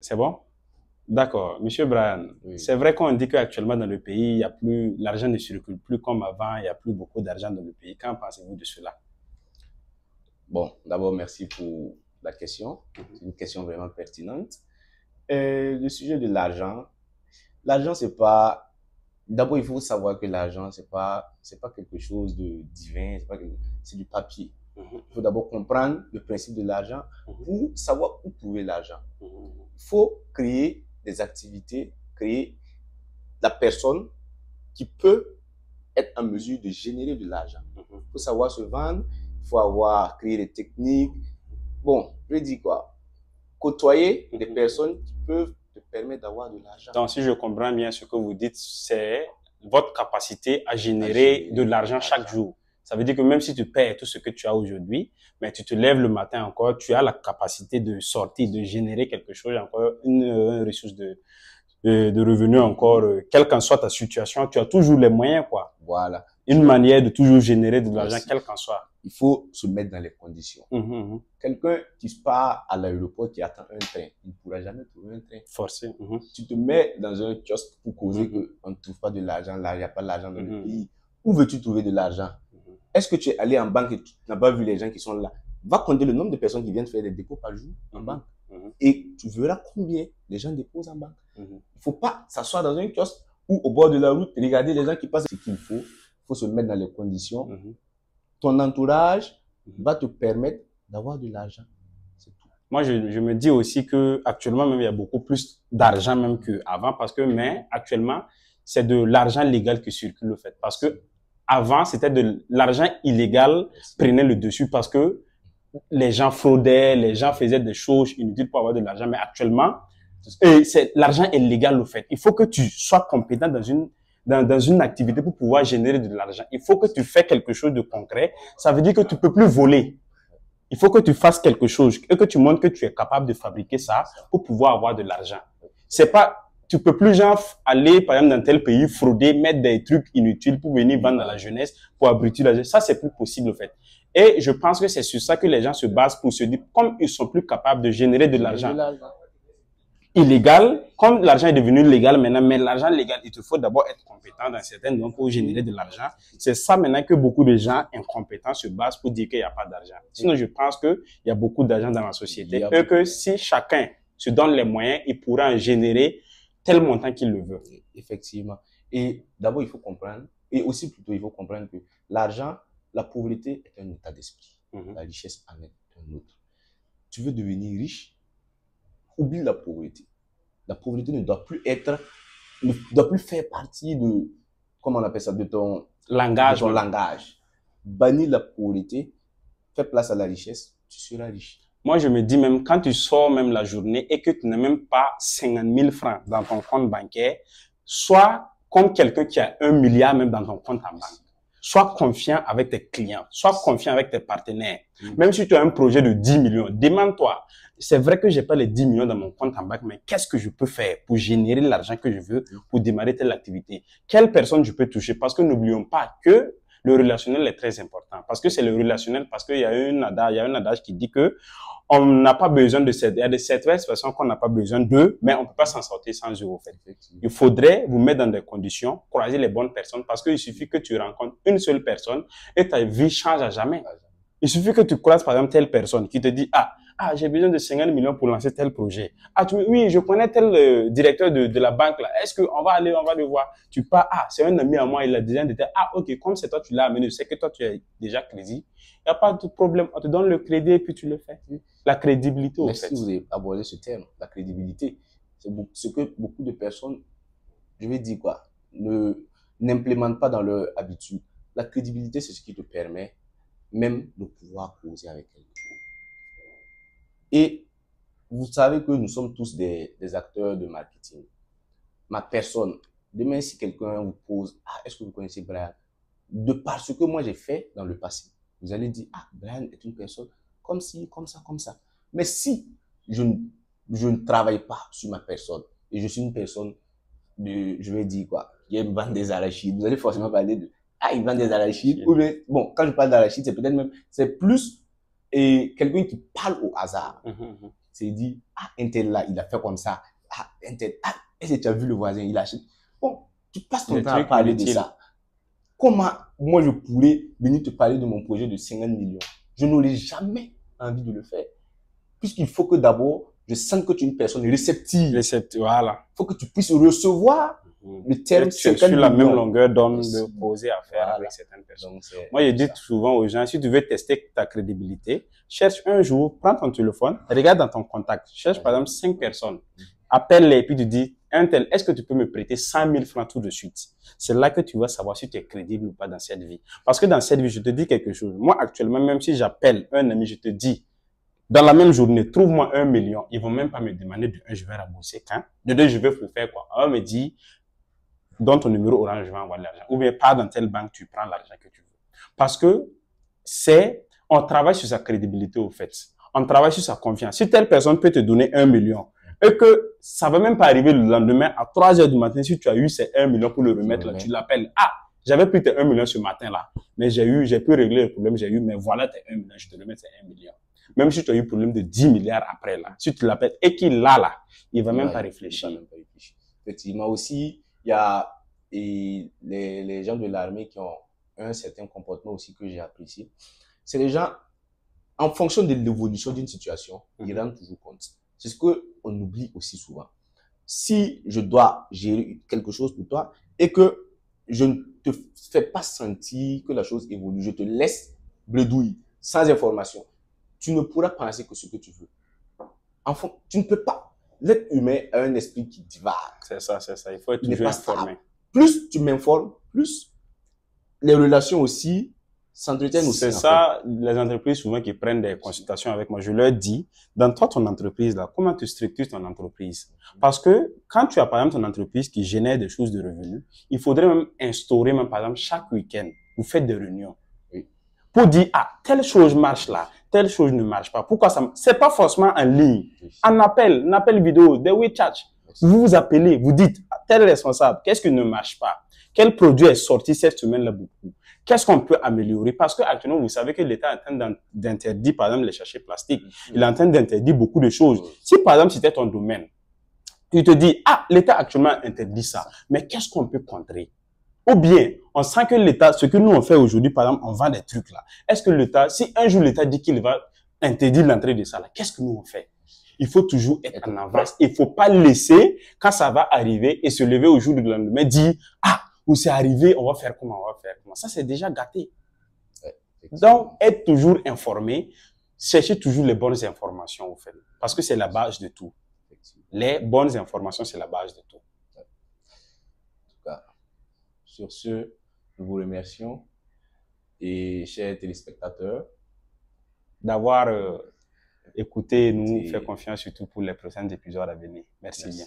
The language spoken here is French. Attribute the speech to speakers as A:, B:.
A: C'est bon? D'accord. Monsieur Brian,
B: Oui.
A: c'est vrai qu'on dit qu'actuellement dans le pays, il y a plus, l'argent ne circule plus comme avant, il n'y a plus beaucoup d'argent dans le pays. Qu'en pensez-vous de cela?
B: Bon, d'abord, merci pour la question. C'est une question vraiment pertinente. Le sujet de l'argent, l'argent, c'est pas. D'abord, il faut savoir que l'argent, c'est pas quelque chose de divin, c'est du papier.
A: Mhm,
B: Il faut d'abord comprendre le principe de l'argent
A: mhm,
B: pour savoir où trouver l'argent.
A: mhm,
B: Il faut créer des activités, créer la personne qui peut être en mesure de générer de l'argent.
A: mhm.
B: Il faut savoir se vendre, il faut avoir créé des techniques. Bon, je dis quoi? Côtoyer des personnes qui peuvent te permettre d'avoir de l'argent.
A: Donc, si je comprends bien ce que vous dites, c'est votre capacité à
B: À
A: générer de
B: générer de
A: l'argent chaque
B: l'argent.
A: jour. Ça veut dire que même si tu perds tout ce que tu as aujourd'hui, mais tu te lèves le matin encore, tu as la capacité de sortir, de générer quelque chose, encore une ressource de revenus encore, quelle qu'en soit ta situation, tu as toujours les moyens, quoi.
B: Voilà.
A: Une manière de toujours générer de l'argent,
B: Merci.
A: quelle qu'en soit.
B: Il faut se mettre dans les conditions.
A: Mhm.
B: Quelqu'un qui part à l'aéroport, qui attend un train, il ne pourra jamais trouver un train.
A: Forcé.
B: Tu te mets dans un kiosque pour causer qu'on ne trouve pas de l'argent là, il n'y a pas d'argent dans le pays. Où veux-tu trouver de l'argent? Est-ce que tu es allé en banque et tu n'as pas vu les gens qui sont là? Va compter le nombre de personnes qui viennent faire des dépôts par jour en banque. Et tu verras combien les gens déposent en banque. Il ne faut pas s'asseoir dans un kiosque ou au bord de la route, regarder les gens qui passent. Ce qu'il faut se mettre dans les conditions. Ton entourage va te permettre d'avoir de l'argent. C'est tout.
A: Moi, je me dis aussi que actuellement même il y a beaucoup plus d'argent même qu'avant parce que mais actuellement c'est de l'argent légal qui circule au fait parce que avant c'était de l'argent illégal prenait le dessus parce que les gens fraudaient, les gens faisaient des choses inutiles pour avoir de l'argent, mais actuellement c'est l'argent est légal au fait. Il faut que tu sois compétent dans une activité pour pouvoir générer de l'argent. Il faut que tu fais quelque chose de concret. Ça veut dire que tu peux plus voler. Il faut que tu fasses quelque chose et que tu montres que tu es capable de fabriquer ça pour pouvoir avoir de l'argent. C'est pas, tu peux plus genre aller, par exemple, dans tel pays, frauder, mettre des trucs inutiles pour venir vendre à la jeunesse, pour abrutir la jeunesse. Ça, c'est plus possible, en fait. Et je pense que c'est sur ça que les gens se basent pour se dire, comme ils sont plus capables de générer de l'argent illégal, comme l'argent est devenu légal maintenant, mais l'argent légal, il te faut d'abord être compétent dans certains domaines pour générer de l'argent. C'est ça maintenant que beaucoup de gens incompétents se basent pour dire qu'il n'y a pas d'argent. Sinon, je pense qu'il y a beaucoup d'argent dans la société et que si chacun se donne les moyens, il pourra en générer tel montant qu'il le veut.
B: Effectivement. Et d'abord, il faut comprendre, et aussi plutôt, il faut comprendre que l'argent, la pauvreté est un état d'esprit. La richesse en est un autre. Tu veux devenir riche, oublie la pauvreté. La pauvreté ne doit plus faire partie de, comment on appelle ça, de ton langage. Bannis la pauvreté, fais place à la richesse, tu seras riche.
A: Moi, je me dis même, quand tu sors même la journée et que tu n'as même pas 50 000 francs dans ton compte bancaire, sois comme quelqu'un qui a 1 milliard même dans ton compte en banque. Sois confiant avec tes clients, sois confiant avec tes partenaires. Même si tu as un projet de 10 millions, demande-toi, c'est vrai que j'ai pas les 10 millions dans mon compte en banque, mais qu'est-ce que je peux faire pour générer l'argent que je veux pour démarrer telle activité? Quelle personne je peux toucher? Parce que n'oublions pas que le relationnel est très important. Parce que c'est le relationnel, parce qu'il y a un adage qui dit que on n'a pas besoin de cette, il y a de certaines personnes qu'on n'a pas besoin d'eux, mais on peut pas s'en sortir sans eux, au fait. Il faudrait vous mettre dans des conditions, croiser les bonnes personnes, parce qu'il suffit que tu rencontres une seule personne et ta vie change à jamais. Il suffit que tu croises, par exemple, telle personne qui te dit, j'ai besoin de 50 millions pour lancer tel projet. Oui, je connais tel directeur de la banque là. Est-ce qu'on va aller, on va le voir? Tu pars, c'est un ami à moi, il a déjà dit, ok, comme c'est toi, tu l'as amené, je sais que toi, tu as déjà crédit. Il n'y a pas de problème. On te donne le crédit et puis tu le fais. La crédibilité, au fait.
B: Merci, vous avez abordé ce terme, la crédibilité. C'est ce que beaucoup de personnes, je vais dire quoi, n'implémentent pas dans leur habitude. La crédibilité, c'est ce qui te permet même de pouvoir causer avec quelqu'un. Et vous savez que nous sommes tous des acteurs de marketing. Ma personne, demain, si quelqu'un vous pose, est-ce que vous connaissez Brian? De par ce que moi j'ai fait dans le passé, vous allez dire, Brian est une personne comme ci, comme ça, comme ça. Mais si je ne travaille pas sur ma personne et je suis une personne je vais dire quoi, qui aime vendre des arachides, vous allez forcément parler de, il vend des arachides. Ou bien, bon, quand je parle d'arachides, c'est peut-être même, c'est plus quelqu'un qui parle au hasard. s'est dit, ah, un tel là, il a fait comme ça. Ah, un tel, ah, est-ce que tu as vu le voisin, il a acheté. Bon, tu passes ton temps à parler de ça. Comment moi je pourrais venir te parler de mon projet de 50 millions? Je n'aurais jamais envie de le faire. Puisqu'il faut que d'abord, je sente que tu es une personne réceptive.
A: Voilà.
B: Il faut que tu puisses recevoir le terme 50 millions.
A: Sur la même longueur d'onde de poser à faire avec certaines personnes. Donc, moi, je dis souvent aux gens, si tu veux tester ta crédibilité, cherche un jour, prends ton téléphone, regarde dans ton contact, cherche par exemple 5 personnes, appelle-les et puis tu dis, un tel, est-ce que tu peux me prêter 100 000 francs tout de suite? C'est là que tu vas savoir si tu es crédible ou pas dans cette vie. Parce que dans cette vie, je te dis quelque chose. Moi, actuellement, même si j'appelle un ami, je te dis, dans la même journée, trouve-moi 1 million. Ils vont même pas me demander de 1, je vais rembourser quand. De 2, je vais faire quoi? Un me dit, donne ton numéro Orange, je vais envoyer l'argent. Ou bien, pas dans telle banque, tu prends l'argent que tu veux. Parce que on travaille sur sa crédibilité au fait. On travaille sur sa confiance. Si telle personne peut te donner 1 million, et que ça va même pas arriver le lendemain à 3 heures du matin, si tu as eu ces 1 million pour le remettre là, tu l'appelles. Ah, j'avais pris tes 1 million ce matin là, mais j'ai pu régler le problème, mais voilà tes 1 million, je te remets tes 1 million. Même si tu as eu problème de 10 milliards après là, si tu l'appelles et qu'il l'a là, il va même pas réfléchir.
B: Effectivement aussi, il y a les gens de l'armée qui ont un certain comportement aussi que j'ai apprécié. C'est les gens, en fonction de l'évolution d'une situation, ils rendent toujours compte. C'est ce qu'on oublie aussi souvent. Si je dois gérer quelque chose pour toi et que je ne te fais pas sentir que la chose évolue, je te laisse bredouille, sans information, tu ne pourras penser que ce que tu veux. Enfin, tu ne peux pas. L'être humain a un esprit qui divague.
A: C'est ça, c'est ça. Il faut être toujours informé.
B: Plus tu m'informes, plus les relations aussi s'entretiennent aussi.
A: C'est ça, les entreprises souvent qui prennent des consultations avec moi, je leur dis, dans toi, ton entreprise, là, comment tu structures ton entreprise? Parce que quand tu as, par exemple, ton entreprise qui génère des choses de revenus, il faudrait même instaurer, même, par exemple, chaque week-end, vous faites des réunions. Pour dire, ah, telle chose marche là, telle chose ne marche pas. Pourquoi ça? C'est pas forcément en ligne. Un appel vidéo, des WeChat. Vous vous appelez, vous dites, tel responsable, qu'est-ce qui ne marche pas? Quel produit est sorti cette semaine-là beaucoup? Qu'est-ce qu'on peut améliorer? Parce que actuellement, vous savez que l'État est en train d'interdire, par exemple, les sachets plastiques. Il est en train d'interdire beaucoup de choses. Si, par exemple, c'était ton domaine, tu te dis, ah, l'État actuellement interdit ça. Mais qu'est-ce qu'on peut contrer? Ou bien, on sent que l'État, ce que nous on fait aujourd'hui, par exemple, on vend des trucs là. Est-ce que l'État, si un jour l'État dit qu'il va interdire l'entrée de ça là, qu'est-ce que nous on fait? Il faut toujours être en avance. Il faut pas laisser, quand ça va arriver, et se lever au jour du lendemain, dire, ah, où c'est arrivé, on va faire comment, on va faire comment. Ça, c'est déjà gâté. Donc, être toujours informé, chercher toujours les bonnes informations, au fait. Parce que c'est la base de tout. Les bonnes informations, c'est la base de tout.
B: Sur ce, nous vous remercions et chers téléspectateurs
A: d'avoir écouté, nous faire confiance surtout pour les prochains épisodes à venir. Merci bien.